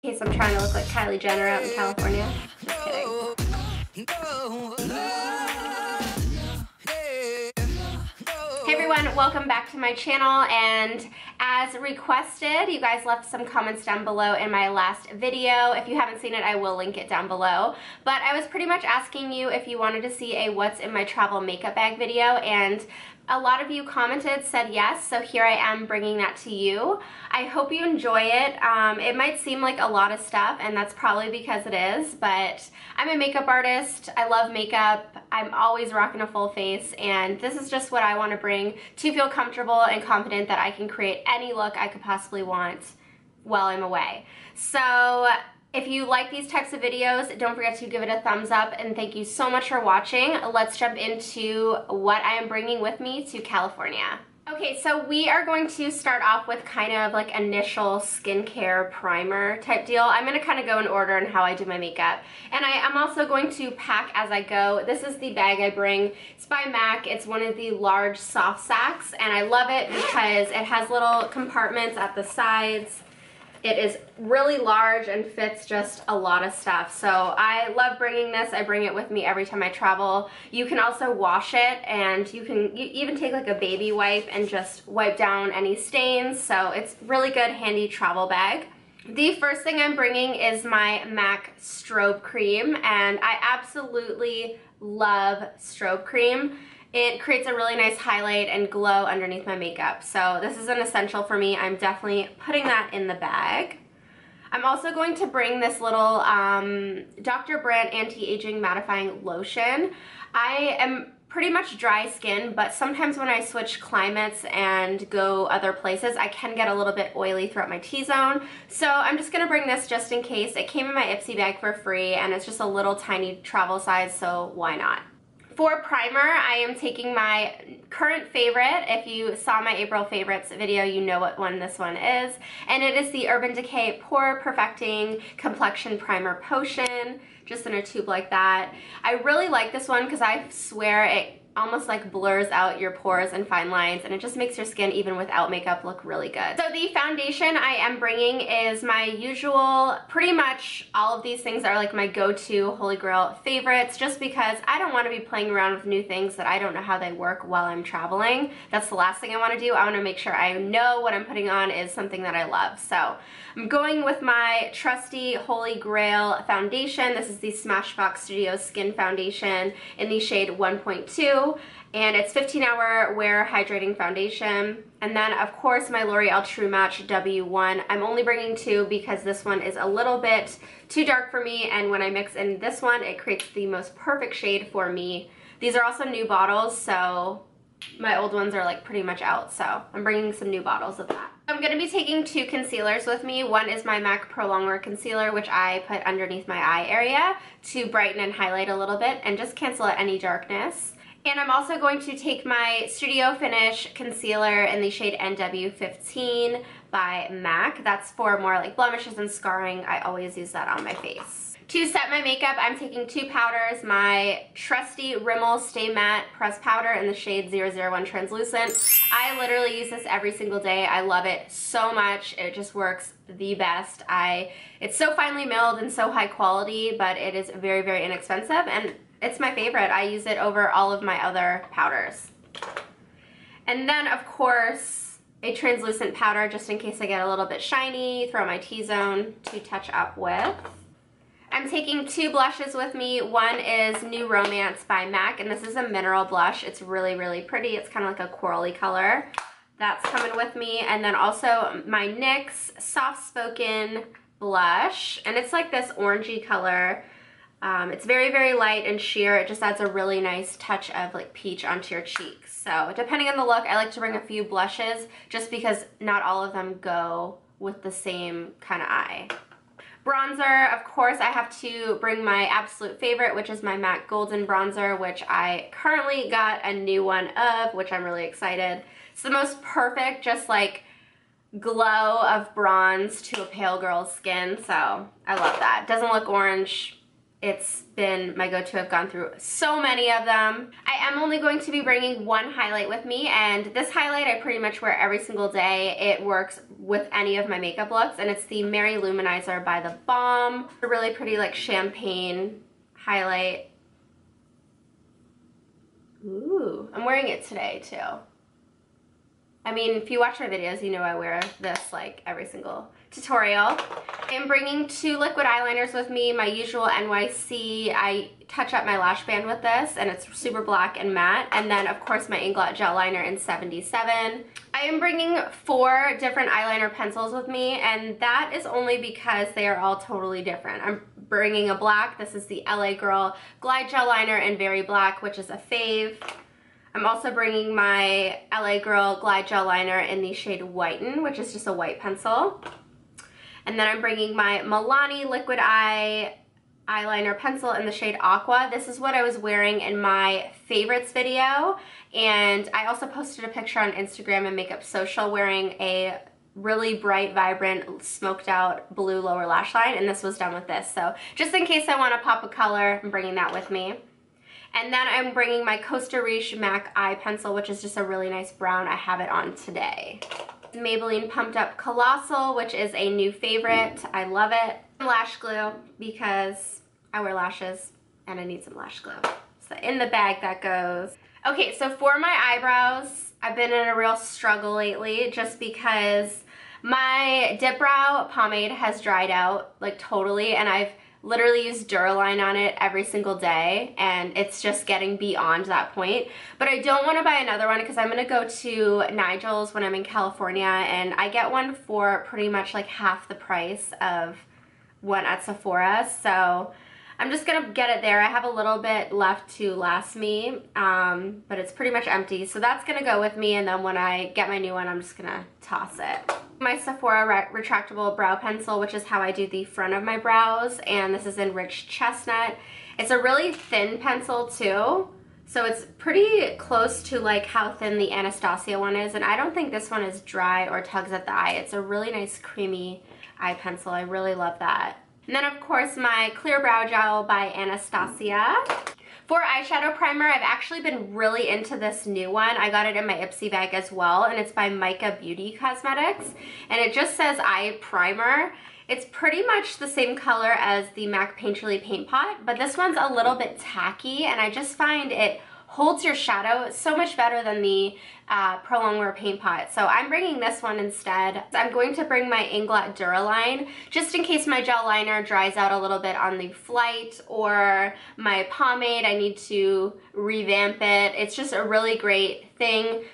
In case I'm trying to look like Kylie Jenner out in California. Just kidding. Hey everyone, welcome back to my channel, and as requested, you guys left some comments down below in my last video. If you haven't seen it, I will link it down below. But I was pretty much asking you if you wanted to see a what's in my travel makeup bag video, and a lot of you commented, said yes, so here I am bringing that to you. I hope you enjoy it. It might seem like a lot of stuff, and that's probably because it is, but I'm a makeup artist. I love makeup. I'm always rocking a full face, and this is just what I want to bring to feel comfortable and confident that I can create any look I could possibly want while I'm away. So if you like these types of videos, don't forget to give it a thumbs up, and thank you so much for watching. Let's jump into what I am bringing with me to California. Okay, so we are going to start off with kind of like initial skincare primer type deal. I'm going to kind of go in order on how I do my makeup. And I am also going to pack as I go. This is the bag I bring. It's by MAC. It's one of the large soft sacks, and I love it because it has little compartments at the sides. It is really large and fits just a lot of stuff. So I love bringing this. I bring it with me every time I travel. You can also wash it, and you even take like a baby wipe and just wipe down any stains. So it's really good, handy travel bag. The first thing I'm bringing is my MAC Strobe Cream, and I absolutely love Strobe Cream. It creates a really nice highlight and glow underneath my makeup. So this is an essential for me. I'm definitely putting that in the bag. I'm also going to bring this little Dr. Brandt Anti-Aging Mattifying Lotion. I am pretty much dry skin, but sometimes when I switch climates and go other places, I can get a little bit oily throughout my T-zone. So I'm just gonna bring this just in case. It came in my Ipsy bag for free, and it's just a little tiny travel size, so why not? For primer, I am taking my current favorite. If you saw my April favorites video, you know what one this one is. And it is the Urban Decay Pore Perfecting Complexion Primer Potion, just in a tube like that. I really like this one because I swear it almost like blurs out your pores and fine lines, and it just makes your skin, even without makeup, look really good. So the foundation I am bringing is my usual, pretty much all of these things are like my go-to Holy Grail favorites, just because I don't want to be playing around with new things that I don't know how they work while I'm traveling. That's the last thing I want to do. I want to make sure I know what I'm putting on is something that I love. So I'm going with my trusty Holy Grail foundation. This is the Smashbox Studio Skin Foundation in the shade 1.2. And it's 15-hour wear hydrating foundation. And then of course my L'Oreal True Match W1. I'm only bringing two because this one is a little bit too dark for me, and when I mix in this one, it creates the most perfect shade for me. These are also new bottles, so my old ones are like pretty much out, so I'm bringing some new bottles of that. I'm going to be taking two concealers with me. One is my MAC Prolongwear concealer, which I put underneath my eye area to brighten and highlight a little bit and just cancel out any darkness. And I'm also going to take my Studio Finish concealer in the shade NW15 by MAC. That's for more like blemishes and scarring. I always use that on my face. To set my makeup, I'm taking two powders. My trusty Rimmel Stay Matte Press Powder in the shade 001 Translucent. I literally use this every single day. I love it so much. It just works the best. It's so finely milled and so high quality, but it is very, very inexpensive, and it's my favorite. I use it over all of my other powders. And then, of course, a translucent powder just in case I get a little bit shiny, throw my T-zone to touch up with. I'm taking two blushes with me. One is New Romance by MAC, and this is a mineral blush. It's really, really pretty. It's kind of like a corally color. That's coming with me. And then also my NYX Soft Spoken blush, and it's like this orangey color. It's very, very light and sheer. It just adds a really nice touch of like peach onto your cheeks. So depending on the look, I like to bring a few blushes just because not all of them go with the same kind of eye. Bronzer, of course, I have to bring my absolute favorite, which is my MAC Golden Bronzer, which I currently got a new one of, which I'm really excited. It's the most perfect, just like glow of bronze to a pale girl's skin, so I love that. It doesn't look orange. it's been my go-to. I've gone through so many of them. I am only going to be bringing one highlight with me, and this highlight I pretty much wear every single day. It works with any of my makeup looks, and it's the Mary Luminizer by the Balm. A really pretty like champagne highlight. Ooh, I'm wearing it today too. I mean, if you watch my videos, you know I wear this like every single tutorial. I'm bringing 2 liquid eyeliners with me, my usual NYC. I touch up my lash band with this, and it's super black and matte. And then, of course, my Inglot gel liner in 77. I am bringing 4 different eyeliner pencils with me, and that is only because they are all totally different. I'm bringing a black. This is the LA Girl Glide Gel Liner in Very Black, which is a fave. I'm also bringing my LA Girl Glide Gel Liner in the shade Whiten, which is just a white pencil. And then I'm bringing my Milani Liquid Eye eyeliner pencil in the shade Aqua. This is what I was wearing in my favorites video. And I also posted a picture on Instagram and Makeup Social wearing a really bright, vibrant, smoked out blue lower lash line. And this was done with this. So just in case I want to pop a color, I'm bringing that with me. And then I'm bringing my Costa Riche MAC eye pencil, which is just a really nice brown. I have it on today. Maybelline Pumped Up Colossal, which is a new favorite. I love it. Lash glue, because I wear lashes and I need some lash glue. So in the bag that goes. Okay, so for my eyebrows, I've been in a real struggle lately just because my Dip Brow pomade has dried out like totally, and I've literally use Duraline on it every single day, and it's just getting beyond that point. But I don't want to buy another one because I'm going to go to Nigel's when I'm in California, and I get one for pretty much like half the price of one at Sephora. So I'm just going to get it there. I have a little bit left to last me, but it's pretty much empty. So that's going to go with me, and then when I get my new one, I'm just going to toss it. My Sephora retractable brow pencil, which is how I do the front of my brows, and this is in Rich Chestnut. It's a really thin pencil too, so it's pretty close to like how thin the Anastasia one is, and I don't think this one is dry or tugs at the eye. It's a really nice creamy eye pencil. I really love that. And then of course my Clear Brow Gel by Anastasia. For eyeshadow primer, I've actually been really into this new one. I got it in my Ipsy bag as well, and it's by Mica Beauty Cosmetics, and it just says eye primer. It's pretty much the same color as the MAC Painterly Paint Pot, but this one's a little bit tacky, and I just find it holds your shadow so much better than the Prolongwear Paint Pot. So I'm bringing this one instead. I'm going to bring my Inglot Duraline just in case my gel liner dries out a little bit on the flight, or my pomade, I need to revamp it. It's just a really great thing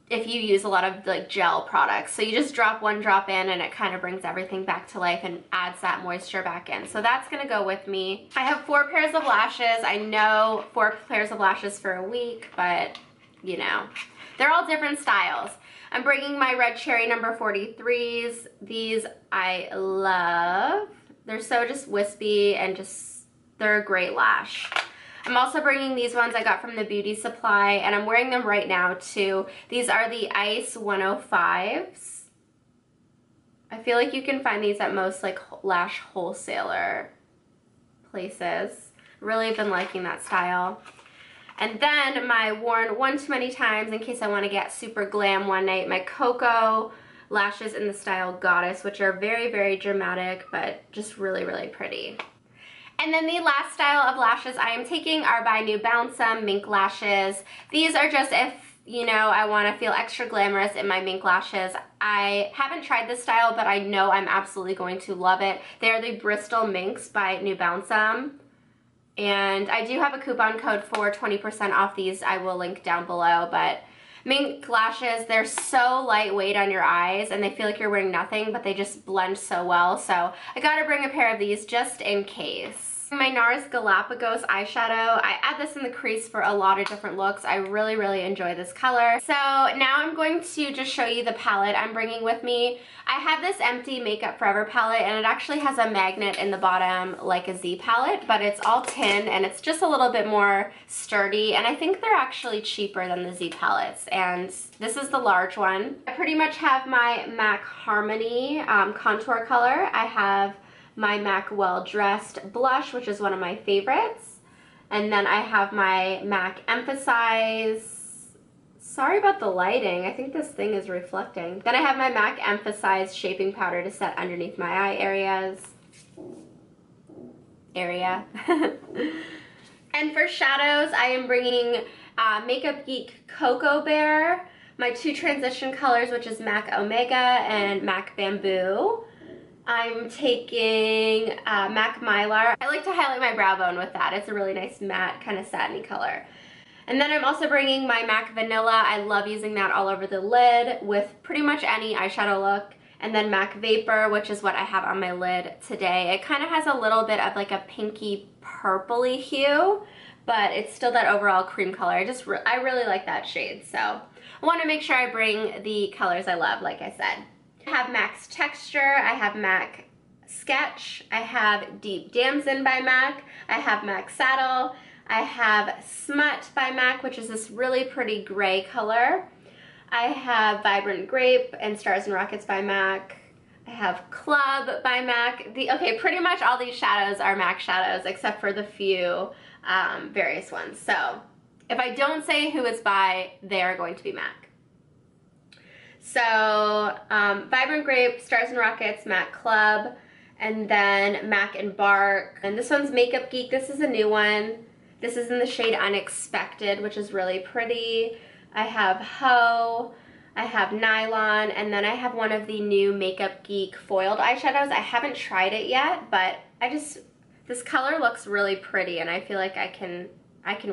if you use a lot of like gel products. So you just drop one drop in and it kind of brings everything back to life and adds that moisture back in. So that's gonna go with me. I have 4 pairs of lashes. I know 4 pairs of lashes for a week, but you know, they're all different styles. I'm bringing my Red Cherry number 43s. These I love. They're so just wispy and just, they're a great lash. I'm also bringing these ones I got from the Beauty Supply, and I'm wearing them right now too. These are the Ice 105s. I feel like you can find these at most like lash wholesaler places. Really been liking that style. And then my worn one too many times in case I want to get super glam one night, my Cocoa lashes in the style Goddess, which are very, very dramatic, but just really, really pretty. And then the last style of lashes I am taking are by New Balance Mink Lashes. These are just if, you know, I want to feel extra glamorous in my mink lashes. I haven't tried this style, but I know I'm absolutely going to love it. They are the Bristol Minks by New Balance. And I do have a coupon code for 20% off these. I will link down below, but mink lashes, they're so lightweight on your eyes and they feel like you're wearing nothing, but they just blend so well. So I gotta bring a pair of these just in case. My NARS Galapagos eyeshadow, I add this in the crease for a lot of different looks. I really, really enjoy this color. So now I'm going to just show you the palette I'm bringing with me. I have this empty Makeup Forever palette, and it actually has a magnet in the bottom like a Z palette, but it's all tin and it's just a little bit more sturdy, and I think they're actually cheaper than the Z palettes, and this is the large one. I pretty much have my MAC Harmony contour color. I have my MAC Well Dressed blush, which is one of my favorites. And then I have my MAC Emphasize. Sorry about the lighting. I think this thing is reflecting. Then I have my MAC Emphasize shaping powder to set underneath my eye areas. And for shadows, I am bringing Makeup Geek Cocoa Bear, my two transition colors, which is MAC Omega and MAC Bamboo. I'm taking MAC Mylar. I like to highlight my brow bone with that. It's a really nice matte, kind of satiny color. And then I'm also bringing my MAC Vanilla. I love using that all over the lid with pretty much any eyeshadow look. And then MAC Vapor, which is what I have on my lid today. It kind of has a little bit of like a pinky purpley hue, but it's still that overall cream color. I really like that shade, so I want to make sure I bring the colors I love, like I said. I have MAC's Texture, I have MAC Sketch, I have Deep Damson by MAC, I have MAC Saddle, I have Smut by MAC, which is this really pretty gray color. I have Vibrant Grape and Stars and Rockets by MAC. I have Club by MAC. Okay, pretty much all these shadows are MAC shadows except for the few various ones. So if I don't say who it's by, they are going to be MAC. So Vibrant Grape, Stars and Rockets, MAC Club, and then MAC Embark. And this one's Makeup Geek. This is a new one. This is in the shade Unexpected, which is really pretty. I have Ho, I have Nylon, and then I have one of the new Makeup Geek foiled eyeshadows. I haven't tried it yet, but this color looks really pretty, and I feel like I can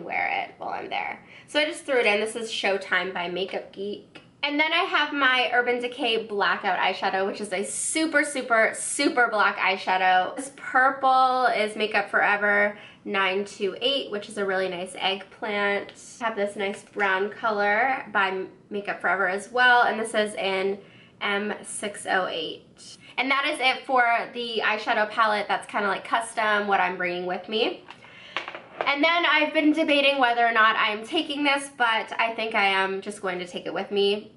wear it while I'm there. So I just threw it in. This is Showtime by Makeup Geek. And then I have my Urban Decay Blackout eyeshadow, which is a super, super, super black eyeshadow. This purple is Makeup Forever 928, which is a really nice eggplant. I have this nice brown color by Makeup Forever as well, and this is in M608. And that is it for the eyeshadow palette. That's kind of like custom, what I'm bringing with me. And then I've been debating whether or not I'm taking this, but I think I am just going to take it with me.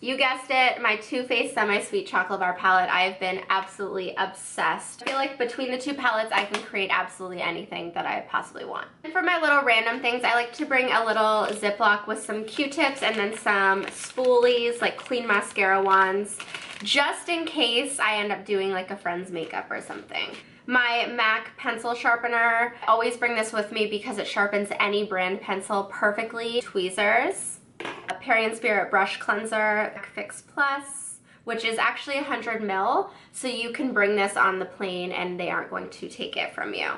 You guessed it, my Too Faced Semi-Sweet Chocolate Bar palette. I've been absolutely obsessed. I feel like between the two palettes, I can create absolutely anything that I possibly want. And for my little random things, I like to bring a little Ziploc with some Q-tips and then some spoolies, like clean mascara wands, just in case I end up doing like a friend's makeup or something. My MAC pencil sharpener, I always bring this with me because it sharpens any brand pencil perfectly. Tweezers, a Perry & Spirit brush cleanser, Fix Plus, which is actually 100 ml, so you can bring this on the plane and they aren't going to take it from you.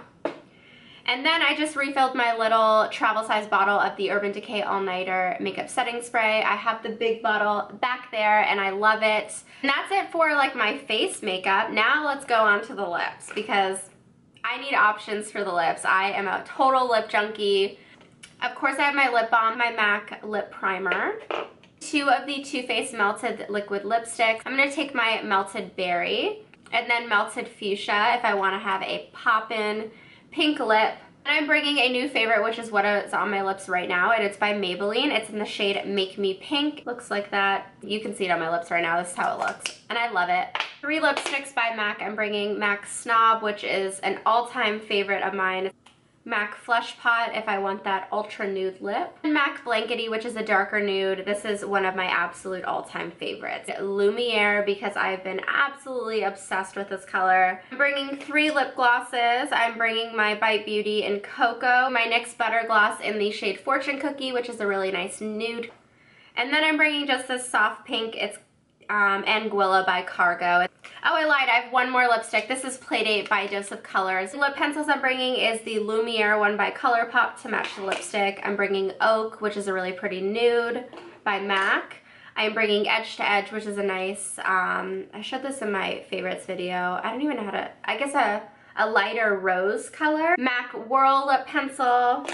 And then I just refilled my little travel size bottle of the Urban Decay All Nighter Makeup Setting Spray. I have the big bottle back there and I love it. And that's it for like my face makeup. Now let's go on to the lips because I need options for the lips. I am a total lip junkie. Of course I have my lip balm, my MAC lip primer, two of the Too Faced Melted Liquid Lipsticks. I'm going to take my Melted Berry and then Melted Fuchsia if I want to have a pop-in pink lip. And I'm bringing a new favorite, which is what is on my lips right now, and it's by Maybelline. It's in the shade Make Me Pink. Looks like that. You can see it on my lips right now. This is how it looks, and I love it. 3 lipsticks by MAC. I'm bringing MAC Snob, which is an all-time favorite of mine. MAC Flush Pot if I want that ultra nude lip. And MAC Blankety, which is a darker nude. This is one of my absolute all-time favorites. Lumiere, because I've been absolutely obsessed with this color. I'm bringing 3 lip glosses. I'm bringing my Bite Beauty in Cocoa, my NYX Butter Gloss in the shade Fortune Cookie, which is a really nice nude. And then I'm bringing just this soft pink. It's Anguilla by Cargo. Oh, I lied, I have one more lipstick. This is Playdate by Dose of Colors. The lip pencils I'm bringing is the Lumiere one by ColourPop to match the lipstick. I'm bringing Oak, which is a really pretty nude, by MAC. I'm bringing Edge to Edge, which is a nice, I showed this in my favorites video. I don't even know how to, I guess a lighter rose color. MAC Whirl lip pencil.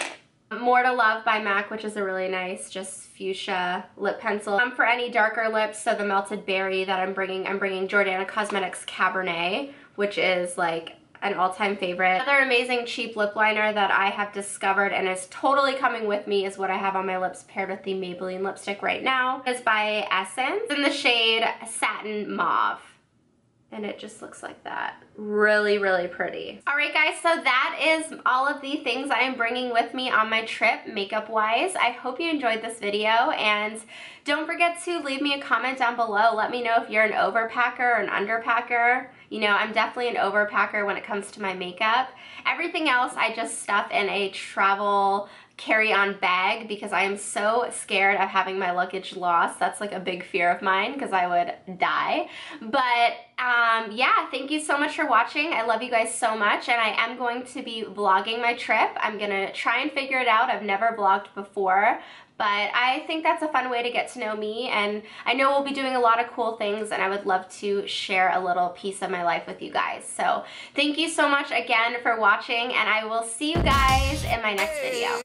More to Love by MAC, which is a really nice, just fuchsia lip pencil. For any darker lips, so the Melted Berry that I'm bringing Jordana Cosmetics Cabernet, which is like an all-time favorite. Another amazing cheap lip liner that I have discovered and is totally coming with me is what I have on my lips paired with the Maybelline lipstick right now. It's by Essence in the shade Satin Mauve. and it just looks like that. Really, really pretty. All right, guys, so that is all of the things I am bringing with me on my trip, makeup-wise. I hope you enjoyed this video, and don't forget to leave me a comment down below. Let me know if you're an overpacker or an underpacker. You know, I'm definitely an overpacker when it comes to my makeup. Everything else I just stuff in a travel carry-on bag because I am so scared of having my luggage lost. That's like a big fear of mine because I would die. But yeah, thank you so much for watching. I love you guys so much, and I am going to be vlogging my trip. I'm gonna try and figure it out. I've never vlogged before, but I think that's a fun way to get to know me, and I know we'll be doing a lot of cool things, and I would love to share a little piece of my life with you guys. So thank you so much again for watching, and I will see you guys in my next video.